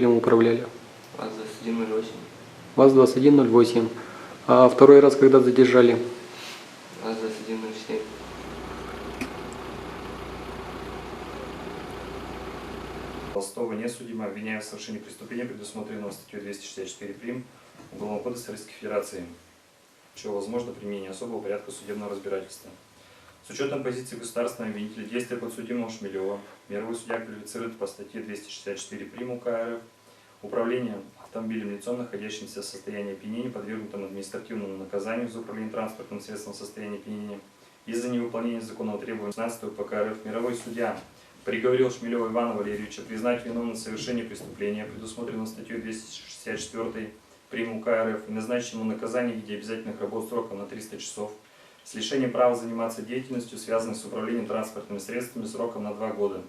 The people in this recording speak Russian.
управляли? ВАЗ-2108. ВАЗ-2108. А второй раз когда задержали? ВАЗ-2107. Толстого не судимо, обвиняем в совершении преступления, предусмотренного статьей 264 прим. Уголовного кодекса Российской Федерации, чего возможно применение особого порядка судебного разбирательства. С учетом позиции государственного обвинителя действия подсудимого Шмелева, мировой судья квалифицирует по статье 264 прим. УК РФ управление автомобилем лицом, находящимся в состоянии опьянения, подвергнутым административному наказанию за управление транспортным средством в состоянии опьянения из-за невыполнения законного требования 16 УПК РФ. Мировой судья приговорил Шмелева Ивана Валерьевича признать виновным в совершении преступления, предусмотренного статьей 264 прим. УК РФ, и назначить ему наказание в виде обязательных работ сроком на 300 часов с лишением права заниматься деятельностью, связанной с управлением транспортными средствами, сроком на 2 года.